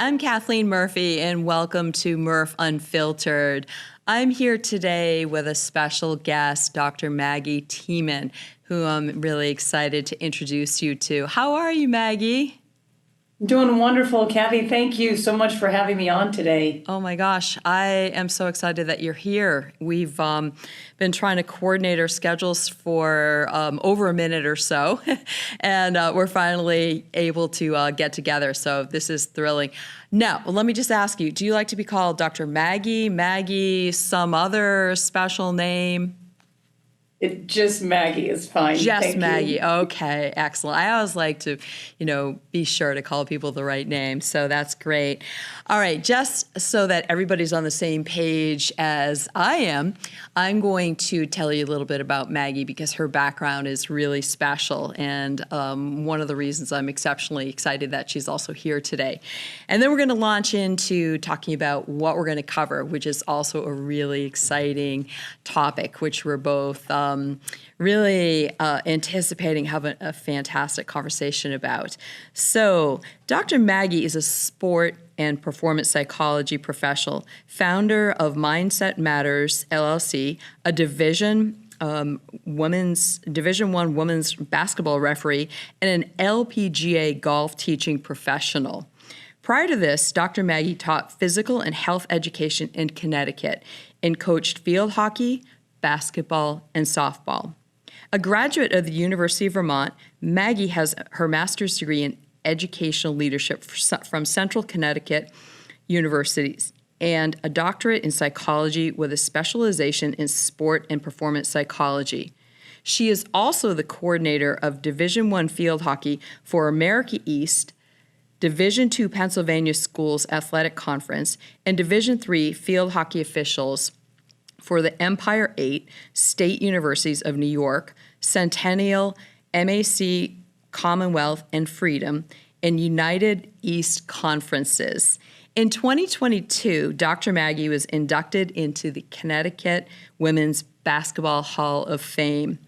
I'm Kathleen Murphy, and welcome to Murf Unfiltered. I'm here today with a special guest, Dr. Maggie Tieman, who I'm really excited to introduce you to. How are you, Maggie? Doing wonderful, Kathy. Thank you so much for having me on today. Oh my gosh, I am so excited that you're here. We've been trying to coordinate our schedules for over a minute or so, and we're finally able to get together. So this is thrilling. Now, let me just ask you, do you like to be called Dr. Maggie, some other special name? Just Maggie is fine. Just Thank Maggie. you. Okay, excellent. I always like to, be sure to call people the right name. So that's great. All right, just so that everybody's on the same page as I am, I'm going to tell you a little bit about Maggie because her background is really special. And one of the reasons I'm exceptionally excited that she's also here today. And then we're going to launch into talking about what we're going to cover, which is also a really exciting topic, which we're both really anticipating having a fantastic conversation about. So Dr. Maggie is a sport and performance psychology professional, founder of Mindset Matters, LLC, a Division I women's basketball referee, and an LPGA golf teaching professional. Prior to this, Dr. Maggie taught physical and health education in Connecticut and coached field hockey, basketball, and softball. A graduate of the University of Vermont, Maggie has her master's degree in educational leadership from Central Connecticut universities and a doctorate in psychology with a specialization in sport and performance psychology. She is also the coordinator of Division I field hockey for America East, Division II Pennsylvania Schools Athletic Conference, and Division III field hockey officials for the Empire 8 State Universities of New York, Centennial, MAC, Commonwealth, and Freedom, and United East Conferences. In 2022, Dr. Maggie was inducted into the Connecticut Women's Basketball Hall of Fame.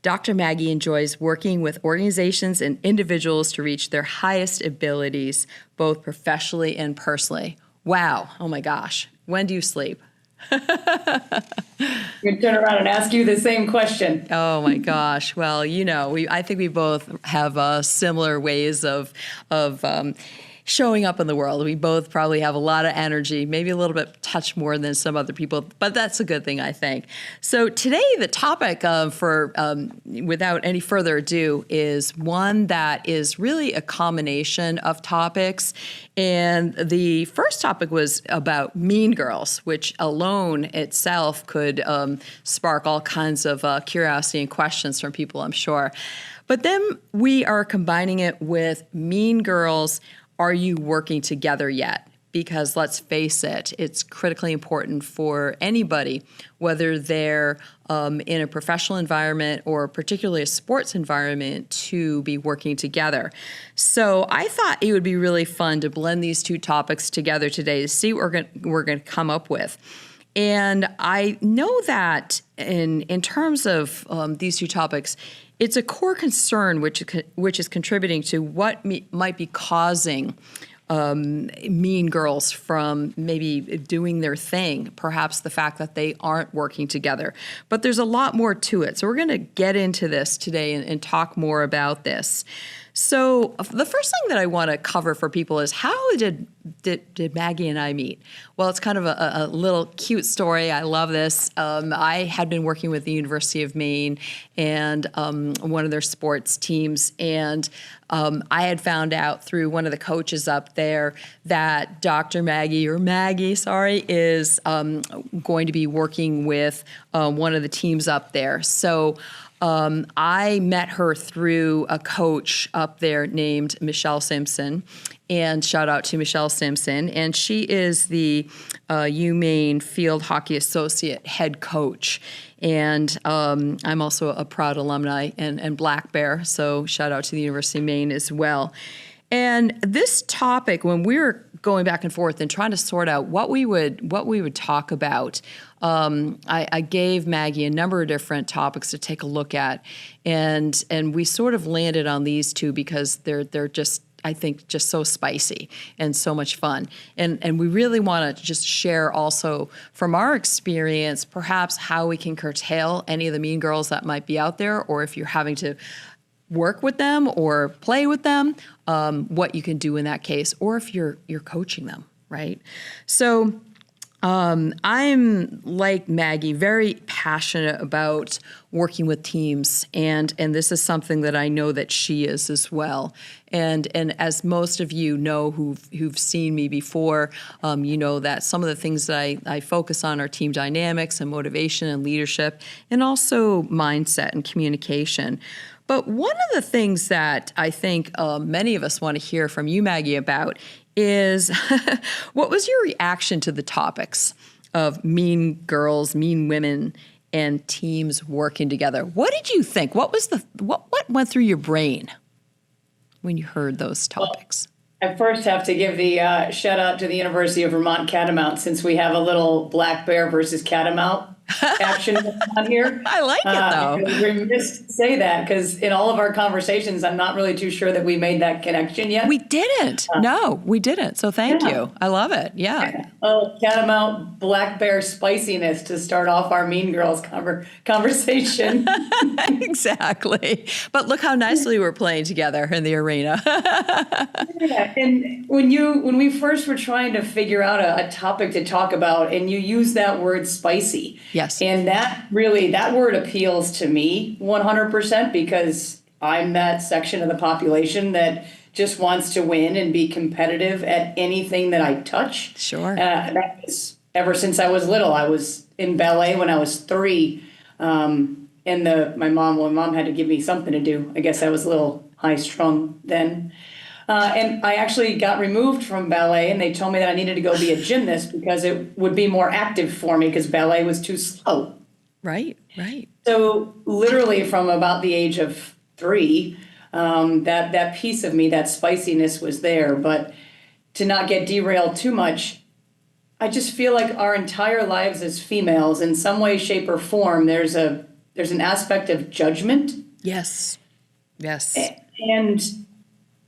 Dr. Maggie enjoys working with organizations and individuals to reach their highest abilities, both professionally and personally. Wow, oh my gosh, when do you sleep? I'm going to turn around and ask you the same question. Oh my gosh. Well, I think we both have similar ways of showing up in the world. We both probably have a lot of energy, maybe a little bit touch more than some other people, but that's a good thing, I think. So today, the topic without any further ado, is one that is really a combination of topics. And the first topic was about Mean Girls, which alone itself could spark all kinds of curiosity and questions from people, I'm sure. But then we are combining it with Mean Girls, Are You Working Together Yet? Because let's face it, it's critically important for anybody, whether they're in a professional environment or particularly a sports environment, to be working together. So I thought it would be really fun to blend these two topics together today to see what we're going to come up with. And I know that in terms of these two topics, it's a core concern which is contributing to what might be causing mean girls from maybe doing their thing, perhaps the fact that they aren't working together. But there's a lot more to it. So we're going to get into this today and talk more about this. So the first thing that I want to cover for people is how did Maggie and I meet? Well, it's kind of a little cute story. I love this. I had been working with the University of Maine and one of their sports teams, and I had found out through one of the coaches up there that Dr. Maggie, is going to be working with one of the teams up there. So I met her through a coach up there named Michelle Simpson, and shout out to Michelle Simpson. And she is the UMaine Field Hockey Associate head coach. And I'm also a proud alumni and Black Bear, so shout out to the University of Maine as well. And this topic, when we were going back and forth and trying to sort out what we would talk about, I gave Maggie a number of different topics to take a look at, and we sort of landed on these two because they're just I think, just so spicy and so much fun. And we really want to just share also from our experience, perhaps how we can curtail any of the mean girls that might be out there, or if you're having to work with them or play with them, what you can do in that case, or if you're coaching them, right? So I'm, like Maggie, very passionate about working with teams, and this is something that I know that she is as well. And as most of you know who've seen me before, you know that some of the things that I focus on are team dynamics and motivation and leadership, and also mindset and communication. But one of the things that I think many of us want to hear from you, Maggie, about is what was your reaction to the topics of mean girls, mean women, and teams working together? What did you think? What went through your brain when you heard those topics? I first have to give the shout out to the University of Vermont Catamount, since we have a little black bear versus catamount action on here. I like it, though. We're remiss to say that, because in all of our conversations, I'm not really too sure that we made that connection yet. We didn't. No, we didn't. So thank you. I love it. Yeah. Oh, catamount black bear spiciness to start off our Mean Girls conversation. Exactly. But look how nicely we're playing together in the arena. Yeah, and when we first were trying to figure out a topic to talk about, and you use that word spicy. Yes. And that word appeals to me 100%, because I'm that section of the population that just wants to win and be competitive at anything that I touch. Sure. That was ever since I was little. I was in ballet when I was 3. And my mom had to give me something to do. I guess I was a little high strung then. And I actually got removed from ballet, and they told me that I needed to go be a gymnast because it would be more active for me, because ballet was too slow. Right. So literally from about the age of 3, that piece of me, that spiciness was there. But to not get derailed too much, I just feel like our entire lives as females, in some way, shape, or form, there's an aspect of judgment. Yes. And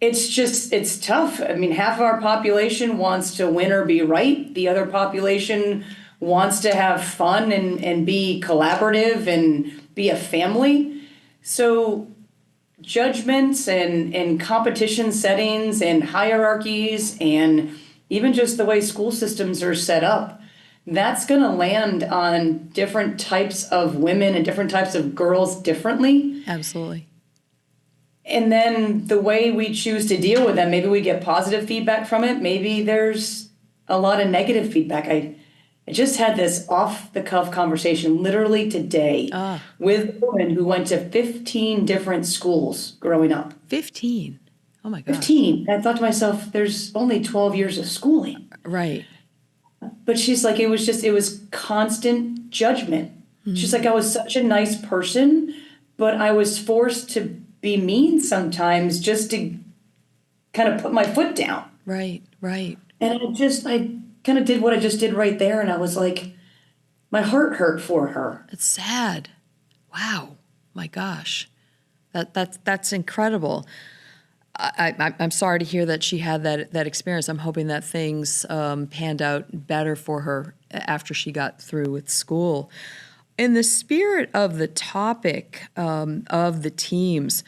it's tough. I mean, half of our population wants to win or be right. The other population wants to have fun and be collaborative and be a family. So judgments and competition settings and hierarchies, and even just the way school systems are set up, that's going to land on different types of women and different types of girls differently. Absolutely. And then the way we choose to deal with them, maybe we get positive feedback from it. Maybe there's a lot of negative feedback. I just had this off-the-cuff conversation literally today with a woman who went to 15 different schools growing up. 15? Oh, my God. 15. I thought to myself, there's only 12 years of schooling. Right. But she's like, it was constant judgment. Mm-hmm. She's like, I was such a nice person, but I was forced to be mean sometimes just to kind of put my foot down. Right. And I kind of did what I just did right there, and I was like, my heart hurt for her. It's sad. Wow. My gosh. That's incredible. I'm sorry to hear that she had that experience. I'm hoping that things panned out better for her after she got through with school. In the spirit of the topic of the teams,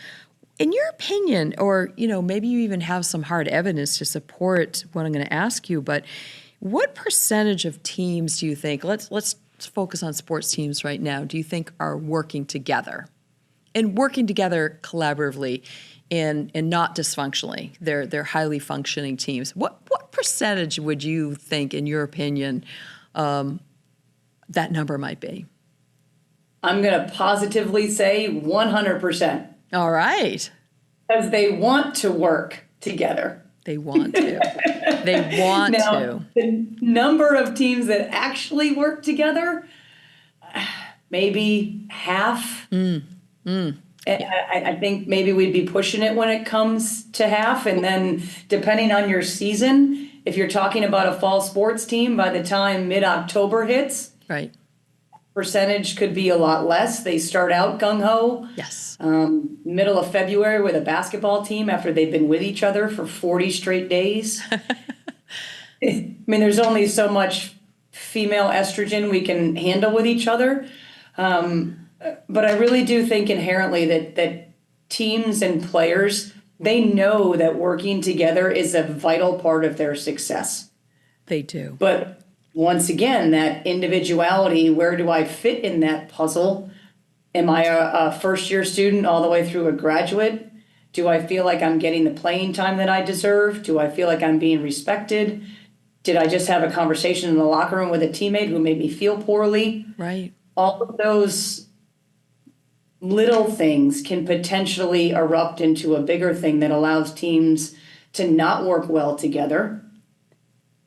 in your opinion, or maybe you even have some hard evidence to support what I'm going to ask you, but what percentage of teams do you think, let's focus on sports teams right now, do you think are working together? And working together collaboratively and not dysfunctionally. They're highly functioning teams. What percentage would you think, in your opinion, that number might be? I'm going to positively say 100%. All right. Because they want to work together. They want to. They want now, to. The number of teams that actually work together, maybe half. I think maybe we'd be pushing it when it comes to half. And then depending on your season, if you're talking about a fall sports team, by the time mid-October hits, right, percentage could be a lot less. They start out gung-ho. Yes. Middle of February with a basketball team after they've been with each other for 40 straight days. I mean, there's only so much female estrogen we can handle with each other. But I really do think inherently that teams and players, they know that working together is a vital part of their success. They do. But once again, that individuality, where do I fit in that puzzle? Am I a first-year student all the way through a graduate? Do I feel like I'm getting the playing time that I deserve? Do I feel like I'm being respected? Did I just have a conversation in the locker room with a teammate who made me feel poorly? Right. All of those little things can potentially erupt into a bigger thing that allows teams to not work well together.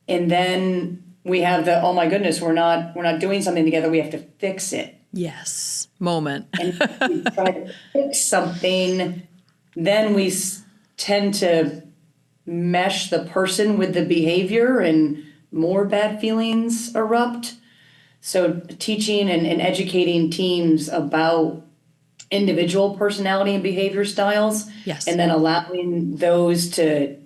And then we have the, oh my goodness, we're not doing something together, we have to fix it. Yes. Moment. And if we try to fix something, then we tend to mesh the person with the behavior and more bad feelings erupt. So teaching and educating teams about individual personality and behavior styles, Yes. and then allowing those to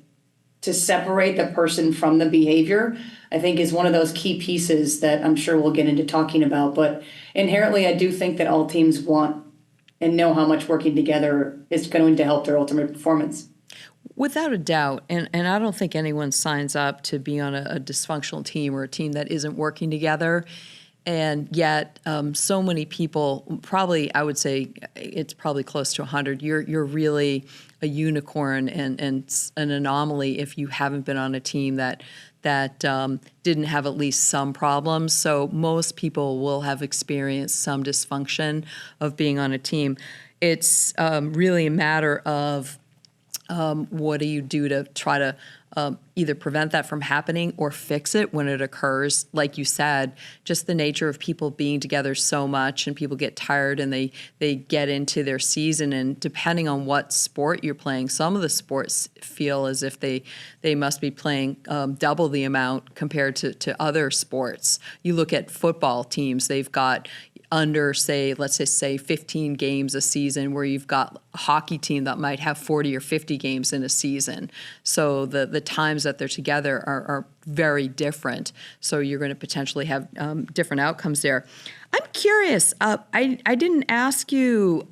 separate the person from the behavior, I think is one of those key pieces that I'm sure we'll get into talking about. But inherently, I do think that all teams want and know how much working together is going to help their ultimate performance. Without a doubt, and I don't think anyone signs up to be on a dysfunctional team or a team that isn't working together. And yet, so many people, probably, I would say it's probably close to 100. You're really a unicorn and an anomaly if you haven't been on a team that didn't have at least some problems. So most people will have experienced some dysfunction of being on a team. It's really a matter of what do you do to try to either prevent that from happening or fix it when it occurs? Like you said, just the nature of people being together so much, and people get tired and they get into their season, and depending on what sport you're playing, some of the sports feel as if they must be playing double the amount compared to other sports. You look at football teams, they've got under, say, let's just say 15 games a season, where you've got a hockey team that might have 40 or 50 games in a season. So the times that they're together are very different. So you're going to potentially have different outcomes there. I'm curious. I didn't ask you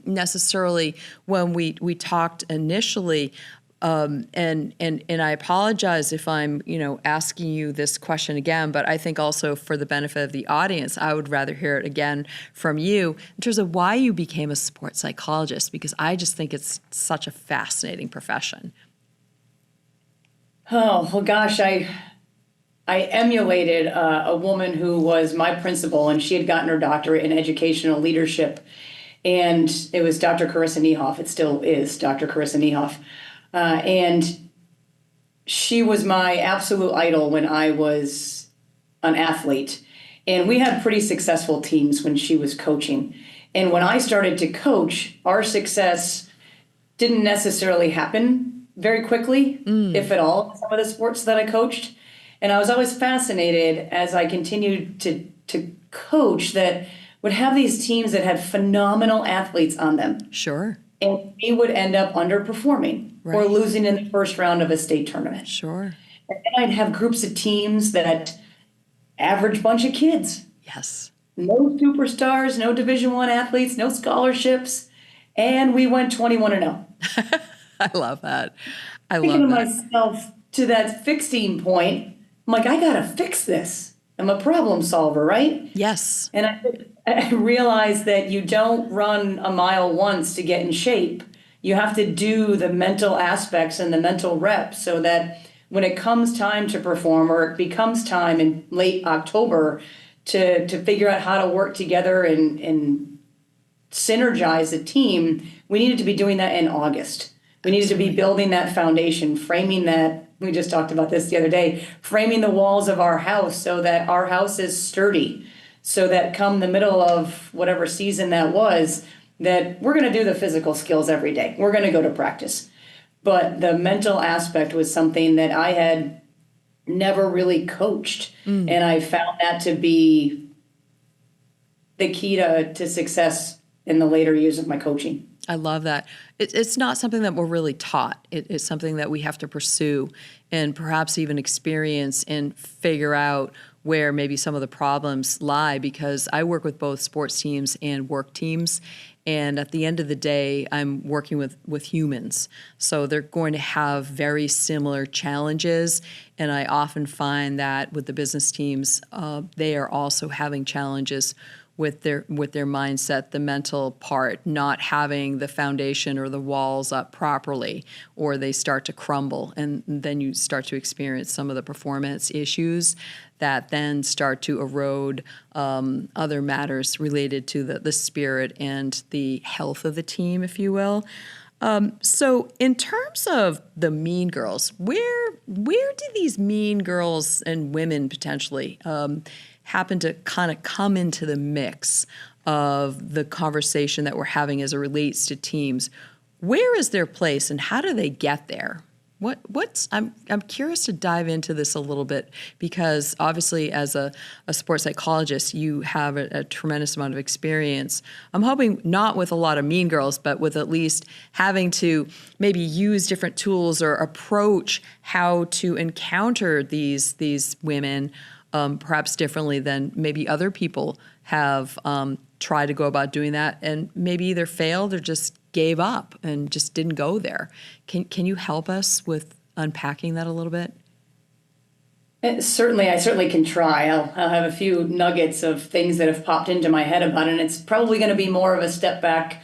necessarily when we talked initially. And I apologize if I'm, asking you this question again, but I think also for the benefit of the audience, I would rather hear it again from you in terms of why you became a sports psychologist, because I just think it's such a fascinating profession. Oh, well, gosh, I emulated a woman who was my principal, and she had gotten her doctorate in educational leadership, and it was Dr. Carissa Niehoff. It still is Dr. Carissa Niehoff. And she was my absolute idol when I was an athlete. And we had pretty successful teams when she was coaching. And when I started to coach, our success didn't necessarily happen very quickly, if at all, in some of the sports that I coached. And I was always fascinated as I continued to coach that would have these teams that had phenomenal athletes on them. Sure. And we would end up underperforming or losing in the first round of a state tournament. Sure. And then I'd have groups of teams that average bunch of kids. Yes. No superstars, no Division I athletes, no scholarships. And we went 21-0. I love that. Thinking of myself to that fixing point, I'm like, I got to fix this. I'm a problem solver, right? Yes. And I realized that you don't run a mile once to get in shape. You have to do the mental aspects and the mental reps so that when it comes time to perform, or it becomes time in late October to figure out how to work together and synergize a team, we needed to be doing that in August. We needed to be building that foundation, framing that. We just talked about this the other day, framing the walls of our house so that our house is sturdy, so that come the middle of whatever season that was, that we're going to do the physical skills every day. We're going to go to practice. But the mental aspect was something that I had never really coached. And I found that to be the key to success in the later years of my coaching. I love that. It's not something that we're really taught. It's something that we have to pursue and perhaps even experience and figure out where maybe some of the problems lie, because I work with both sports teams and work teams. And at the end of the day, I'm working with humans. So they're going to have very similar challenges. And I often find that with the business teams, they are also having challenges with their mindset, the mental part, not having the foundation or the walls up properly, or they start to crumble, and then you start to experience some of the performance issues that then start to erode other matters related to the spirit and the health of the team, if you will. So in terms of the mean girls, where do these mean girls and women potentially happen to kind of come into the mix of the conversation that we're having as it relates to teams? Where is their place and how do they get there? I'm curious to dive into this a little bit, because obviously as a sports psychologist, you have a tremendous amount of experience. I'm hoping not with a lot of mean girls, but with at least having to maybe use different tools or approach how to encounter these women perhaps differently than maybe other people have tried to go about doing that, and maybe either failed or just gave up and just didn't go there. Can you help us with unpacking that a little bit? I certainly can try. I'll have a few nuggets of things that have popped into my head about it, and it's probably going to be more of a step back,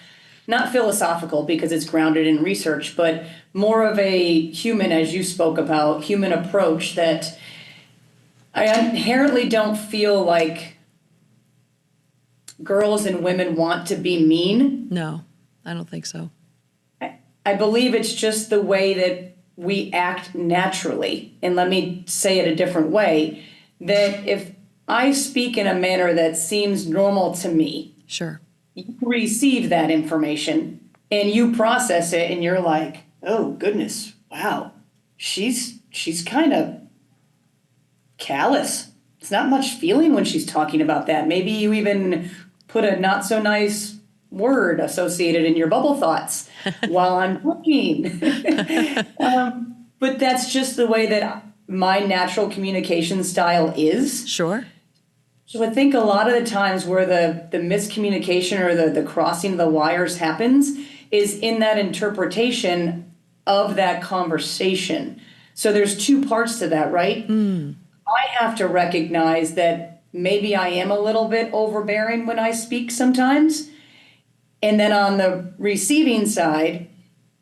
not philosophical because it's grounded in research, but more of a human, as you spoke about, human approach that I inherently don't feel like girls and women want to be mean. No, I don't think so. I believe it's just the way that we act naturally. And let me say it a different way, that if I speak in a manner that seems normal to me, sure, you receive that information and you process it and you're like, oh goodness, wow, she's kind of callous. It's not much feeling when she's talking about that. Maybe you even put a not so nice word associated in your bubble thoughts while I'm talking. But that's just the way that my natural communication style is. Sure. So I think a lot of the times where the miscommunication or the crossing of the wires happens is in that interpretation of that conversation. So there's two parts to that, right? I have to recognize that maybe I am a little bit overbearing when I speak sometimes. And then on the receiving side,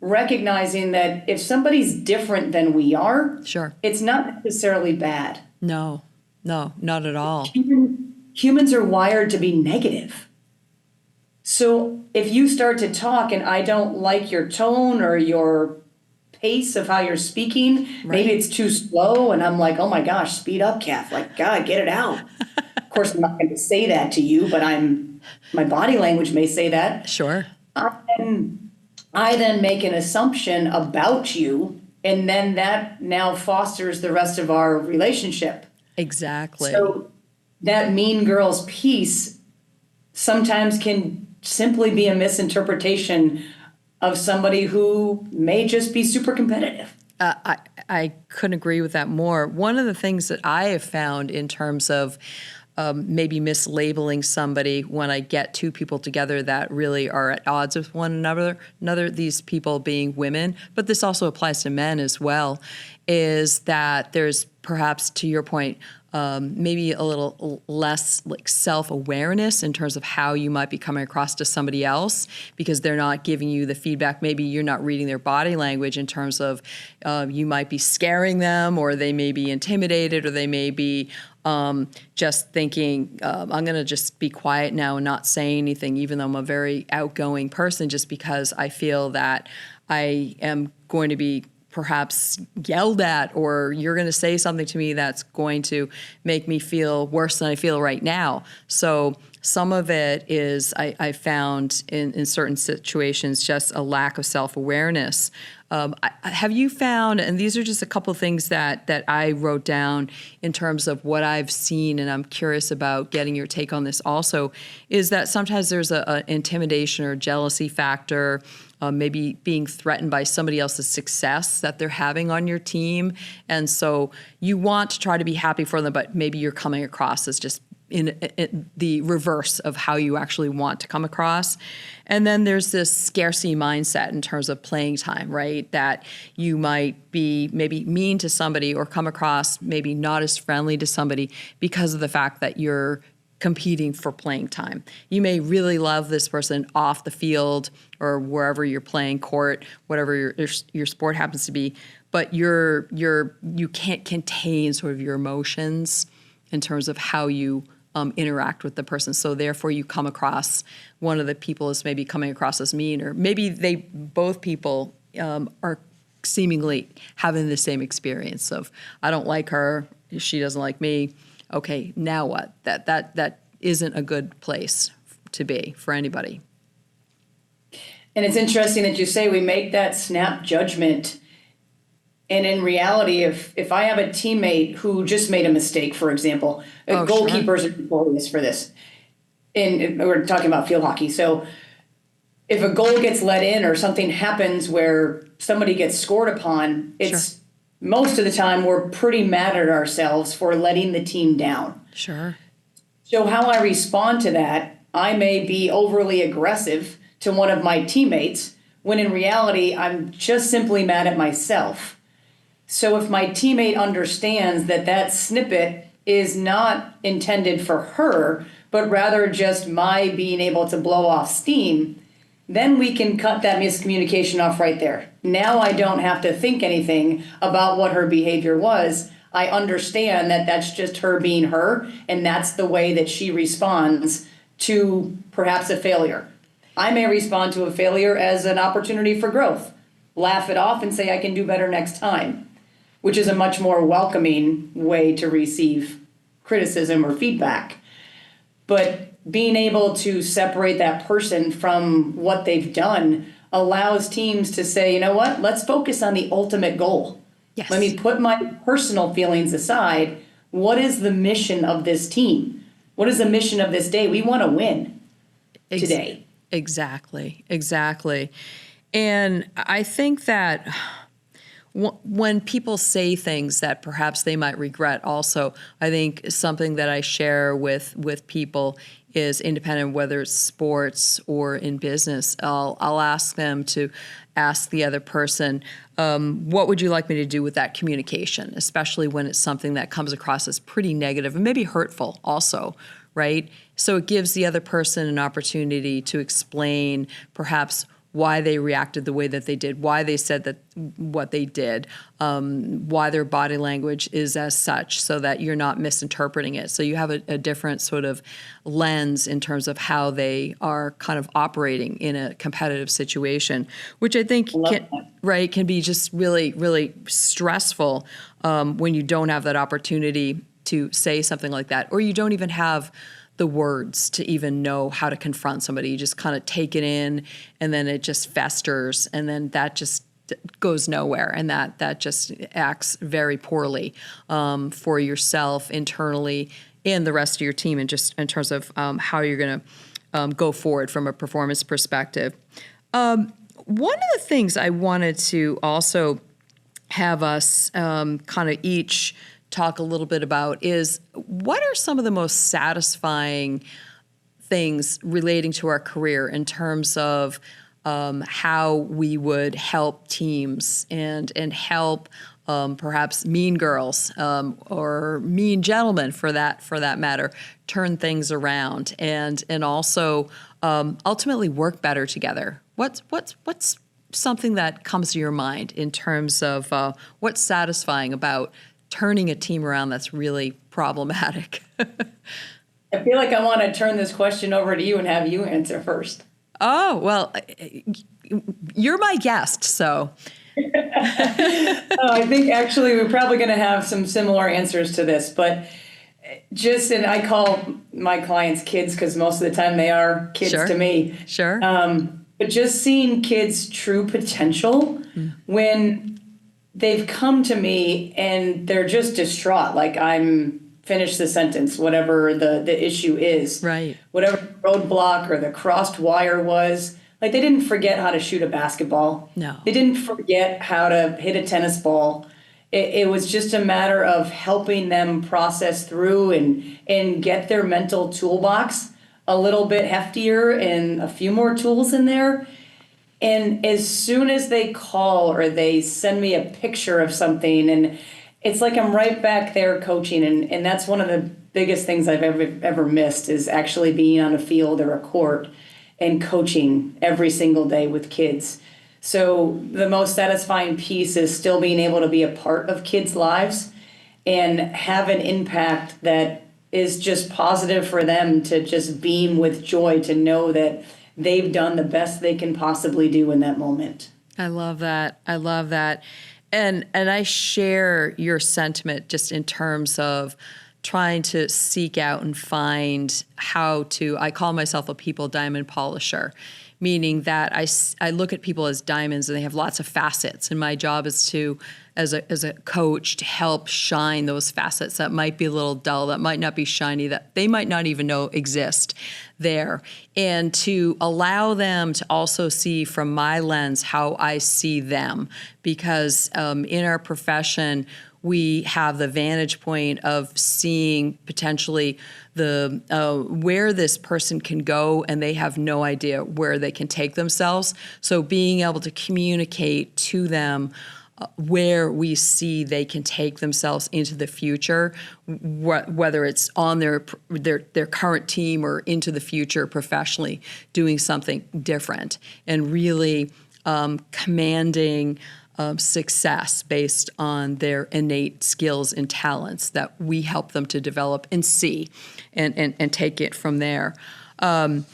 recognizing that if somebody's different than we are, sure, it's not necessarily bad. No, not at all. Humans are wired to be negative. So if you start to talk and I don't like your tone or your pace of how you're speaking, right, maybe it's too slow and I'm like, oh my gosh, speed up, Kath. Like, God, get it out. Of course, I'm not going to say that to you, but my body language may say that. Sure. I then make an assumption about you, and then that now fosters the rest of our relationship. Exactly. So that mean girls piece sometimes can simply be a misinterpretation of somebody who may just be super competitive. I couldn't agree with that more. One of the things that I have found in terms of maybe mislabeling somebody when I get two people together that really are at odds with one another, these people being women, but this also applies to men as well, is that there's perhaps, to your point, maybe a little less like self-awareness in terms of how you might be coming across to somebody else because they're not giving you the feedback. Maybe you're not reading their body language in terms of you might be scaring them, or they may be intimidated, or they may be just thinking, I'm going to just be quiet now and not say anything, even though I'm a very outgoing person, just because I feel that I am going to be perhaps yelled at, or you're going to say something to me that's going to make me feel worse than I feel right now. So some of it is, I found in certain situations, just a lack of self-awareness. Have you found, and these are just a couple of things that I wrote down in terms of what I've seen, and I'm curious about getting your take on this also, is that sometimes there's an intimidation or jealousy factor, maybe being threatened by somebody else's success that they're having on your team. And so you want to try to be happy for them, but maybe you're coming across as just in the reverse of how you actually want to come across. And then there's this scarcity mindset in terms of playing time, right? That you might be maybe mean to somebody or come across maybe not as friendly to somebody because of the fact that you're competing for playing time. You may really love this person off the field or wherever you're playing, court, whatever your sport happens to be, but you can't contain sort of your emotions in terms of how you interact with the person. So therefore you come across, one of the people is maybe coming across as mean, or maybe both people are seemingly having the same experience of, I don't like her, she doesn't like me. Okay, now what? That isn't a good place to be for anybody. And it's interesting that you say we make that snap judgment. And in reality, if I have a teammate who just made a mistake, for example, goalkeepers are notorious for this. And we're talking about field hockey. So if a goal gets let in or something happens where somebody gets scored upon, it's most of the time we're pretty mad at ourselves for letting the team down. Sure. So how I respond to that, I may be overly aggressive to one of my teammates when in reality, I'm just simply mad at myself. So if my teammate understands that snippet is not intended for her, but rather just my being able to blow off steam, then we can cut that miscommunication off right there. Now I don't have to think anything about what her behavior was. I understand that that's just her being her, and that's the way that she responds to perhaps a failure. I may respond to a failure as an opportunity for growth. Laugh it off and say I can do better next time, which is a much more welcoming way to receive criticism or feedback. But being able to separate that person from what they've done allows teams to say, you know what, let's focus on the ultimate goal. Yes. Let me put my personal feelings aside. What is the mission of this team? What is the mission of this day? We want to win today. Exactly. And I think that when people say things that perhaps they might regret also, I think something that I share with people is, independent whether it's sports or in business, I'll ask them to ask the other person, what would you like me to do with that communication, especially when it's something that comes across as pretty negative and maybe hurtful also, right? So it gives the other person an opportunity to explain perhaps why they reacted the way that they did, why they said that what they did, why their body language is as such, so that you're not misinterpreting it. So you have a different sort of lens in terms of how they are kind of operating in a competitive situation, which I think can be just really, really stressful when you don't have that opportunity to say something like that, or you don't even have the words to even know how to confront somebody. You just kind of take it in, and then it just festers, and then that just goes nowhere, and that just acts very poorly for yourself internally and the rest of your team, and just in terms of how you're going to go forward from a performance perspective. One of the things I wanted to also have us kind of each talk a little bit about is, what are some of the most satisfying things relating to our career in terms of how we would help teams and help perhaps mean girls or mean gentlemen for that matter turn things around and also ultimately work better together. What's something that comes to your mind in terms of what's satisfying about turning a team around that's really problematic? I feel like I want to turn this question over to you and have you answer first. Oh, well, you're my guest, so I think actually we're probably going to have some similar answers to this, but and I call my clients kids because most of the time they are kids Sure. to me. Sure. But just seeing kids' true potential when they've come to me and they're just distraught, like finish the sentence, whatever the issue is. Right. Whatever the roadblock or the crossed wire was. Like they didn't forget how to shoot a basketball. No. They didn't forget how to hit a tennis ball. It was just a matter of helping them process through and get their mental toolbox a little bit heftier and a few more tools in there. And as soon as they call or they send me a picture of something, and it's like I'm right back there coaching. And that's one of the biggest things I've ever missed is actually being on a field or a court and coaching every single day with kids. So the most satisfying piece is still being able to be a part of kids' lives and have an impact that is just positive for them to just beam with joy to know that they've done the best they can possibly do in that moment. I love that. I love that. And I share your sentiment just in terms of trying to seek out and find I call myself a people diamond polisher, meaning that I look at people as diamonds and they have lots of facets. And my job is to, as a coach, to help shine those facets that might be a little dull, that might not be shiny, that they might not even know exist there. And to allow them to also see from my lens how I see them. Because in our profession, we have the vantage point of seeing potentially where this person can go, and they have no idea where they can take themselves. So being able to communicate to them where we see they can take themselves into the future, whether it's on their current team or into the future professionally, doing something different and really commanding success based on their innate skills and talents that we help them to develop and see and take it from there. And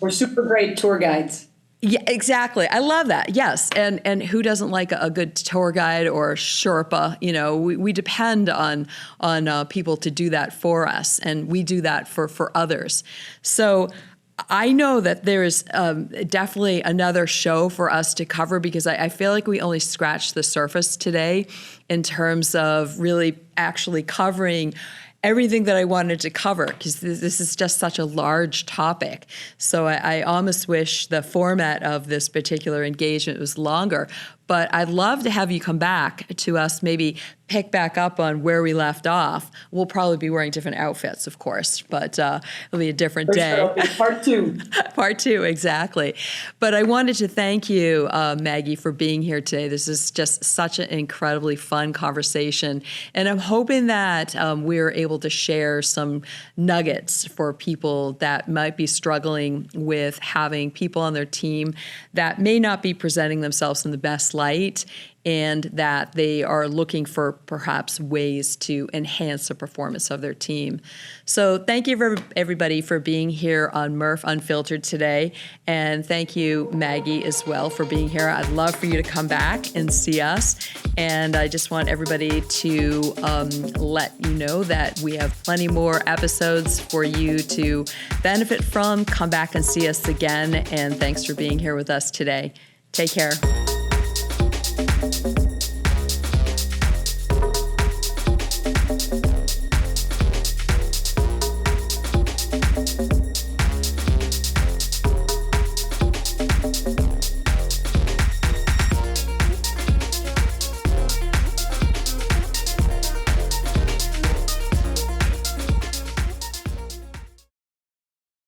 we're super great tour guides. Yeah, exactly. I love that. Yes. And who doesn't like a good tour guide or a Sherpa? You know, we depend on people to do that for us, and we do that for others. So I know that there is definitely another show for us to cover, because I feel like we only scratched the surface today in terms of really actually covering everything that I wanted to cover, because this is just such a large topic. So I almost wish the format of this particular engagement was longer. But I'd love to have you come back to us, maybe pick back up on where we left off. We'll probably be wearing different outfits, of course, but it'll be a different day. Sure. Part two. Part two, exactly. But I wanted to thank you, Maggie, for being here today. This is just such an incredibly fun conversation. And I'm hoping that we're able to share some nuggets for people that might be struggling with having people on their team that may not be presenting themselves in the best light, and that they are looking for perhaps ways to enhance the performance of their team. So thank you for everybody for being here on Murf Unfiltered today. And thank you, Maggie, as well, for being here. I'd love for you to come back and see us. And I just want everybody to let you know that we have plenty more episodes for you to benefit from. Come back and see us again. And thanks for being here with us today. Take care.